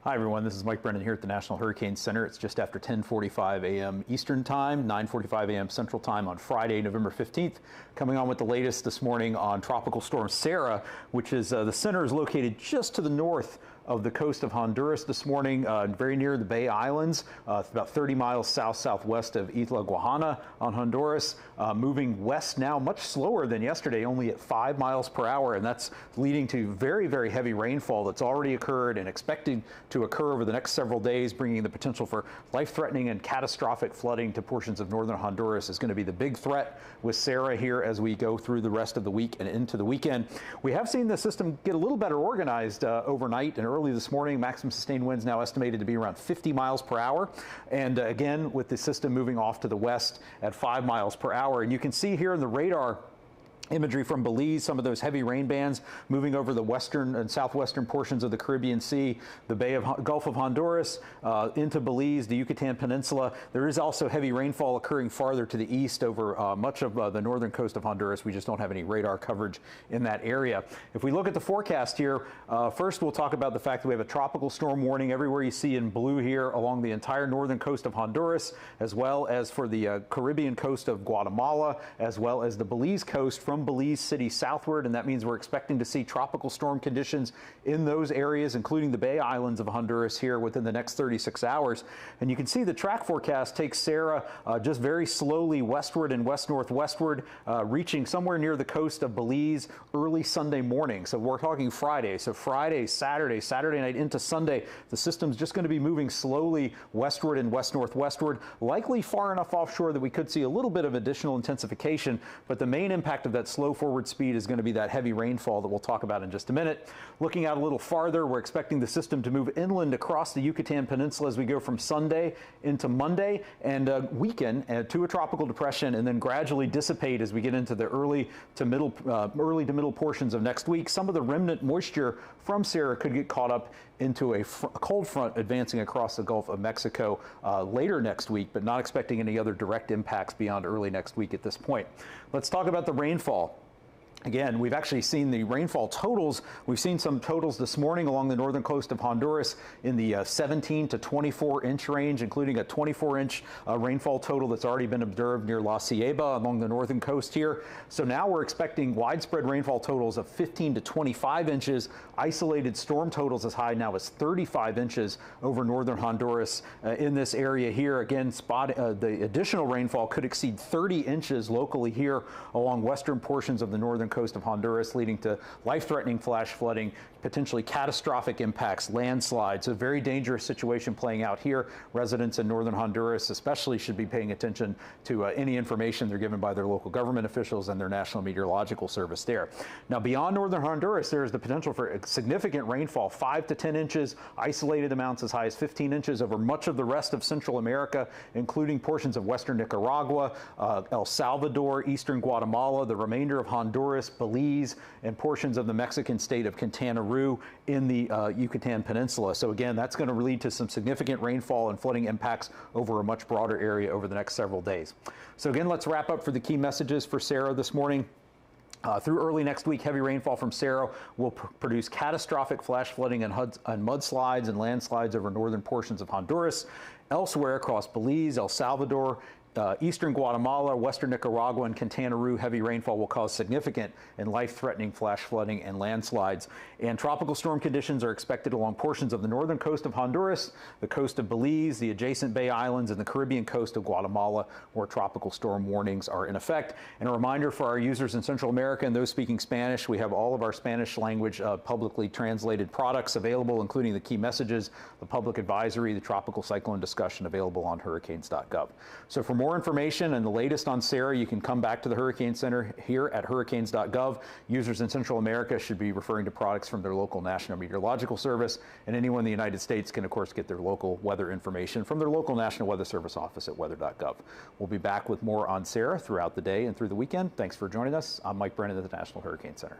Hi everyone, this is Mike Brennan here at the National Hurricane Center. It's just after 10:45 a.m. Eastern Time, 9:45 a.m. Central Time on Friday, November 15th. Coming on with the latest this morning on Tropical Storm Sarah, which is the center is located just to the north of the coast of Honduras this morning, very near the Bay Islands, about 30 miles south-southwest of Isla Guajana on Honduras, moving west now much slower than yesterday, only at 5 miles per hour, and that's leading to very, very heavy rainfall that's already occurred and expected to occur over the next several days, bringing the potential for life-threatening and catastrophic flooding to portions of northern Honduras is going to be the big threat with Sarah here as we go through the rest of the week and into the weekend. We have seen the system get a little better organized overnight and early this morning. Maximum sustained winds now estimated to be around 50 miles per hour. And again, with the system moving off to the west at 5 miles per hour. And you can see here in the radar imagery from Belize, some of those heavy rain bands moving over the western and southwestern portions of the Caribbean Sea, the Gulf of Honduras, into Belize, the Yucatan Peninsula. There is also heavy rainfall occurring farther to the east over much of the northern coast of Honduras. We just don't have any radar coverage in that area. If we look at the forecast here, first we'll talk about the fact that we have a tropical storm warning everywhere you see in blue here along the entire northern coast of Honduras, as well as for the Caribbean coast of Guatemala, as well as the Belize coast from Belize City southward, and that means we're expecting to see tropical storm conditions in those areas, including the Bay Islands of Honduras here within the next 36 hours. And you can see the track forecast takes Sarah just very slowly westward and west-northwestward, reaching somewhere near the coast of Belize early Sunday morning. So we're talking Friday. So Friday, Saturday night into Sunday, the system's just going to be moving slowly westward and west-northwestward, likely far enough offshore that we could see a little bit of additional intensification, but the main impact of that slow forward speed is going to be that heavy rainfall that we'll talk about in just a minute. Looking out a little farther, we're expecting the system to move inland across the Yucatan Peninsula as we go from Sunday into Monday and weaken to a tropical depression, and then gradually dissipate as we get into the early to middle portions of next week. Some of the remnant moisture from Sarah could get caught up into a cold front advancing across the Gulf of Mexico later next week, but not expecting any other direct impacts beyond early next week at this point. Let's talk about the rainfall. Again, we've actually seen the rainfall totals. We've seen some totals this morning along the northern coast of Honduras in the 17 to 24 inch range, including a 24-inch rainfall total that's already been observed near La Ceiba along the northern coast here. So now we're expecting widespread rainfall totals of 15 to 25 inches, isolated storm totals as high now as 35 inches over northern Honduras in this area here. Again, the additional rainfall could exceed 30 inches locally here along western portions of the northern coast of Honduras, leading to life-threatening flash flooding, potentially catastrophic impacts, landslides. A very dangerous situation playing out here. Residents in northern Honduras especially should be paying attention to any information they're given by their local government officials and their National Meteorological Service there. Now, beyond northern Honduras, there is the potential for significant rainfall, 5 to 10 inches, isolated amounts as high as 15 inches over much of the rest of Central America, including portions of western Nicaragua, El Salvador, eastern Guatemala, the remainder of Honduras, Belize, and portions of the Mexican state of Quintana Roo in the Yucatan Peninsula. So again, that's going to lead to some significant rainfall and flooding impacts over a much broader area over the next several days. So again, let's wrap up for the key messages for Sarah this morning. Through early next week, heavy rainfall from Sarah will produce catastrophic flash flooding and mudslides and landslides over northern portions of Honduras. Elsewhere across Belize, El Salvador, eastern Guatemala, western Nicaragua, and Quintana Roo, heavy rainfall will cause significant and life-threatening flash flooding and landslides. And tropical storm conditions are expected along portions of the northern coast of Honduras, the coast of Belize, the adjacent Bay Islands, and the Caribbean coast of Guatemala, where tropical storm warnings are in effect. And a reminder for our users in Central America and those speaking Spanish, we have all of our Spanish language publicly translated products available, including the key messages, the public advisory, the tropical cyclone discussion available on Hurricanes.gov. So for more information and the latest on Sarah, you can come back to the Hurricane Center here at Hurricanes.gov. Users in Central America should be referring to products from their local National Meteorological Service, and anyone in the United States can, of course, get their local weather information from their local National Weather Service office at weather.gov. We'll be back with more on Sarah throughout the day and through the weekend. Thanks for joining us. I'm Mike Brennan at the National Hurricane Center.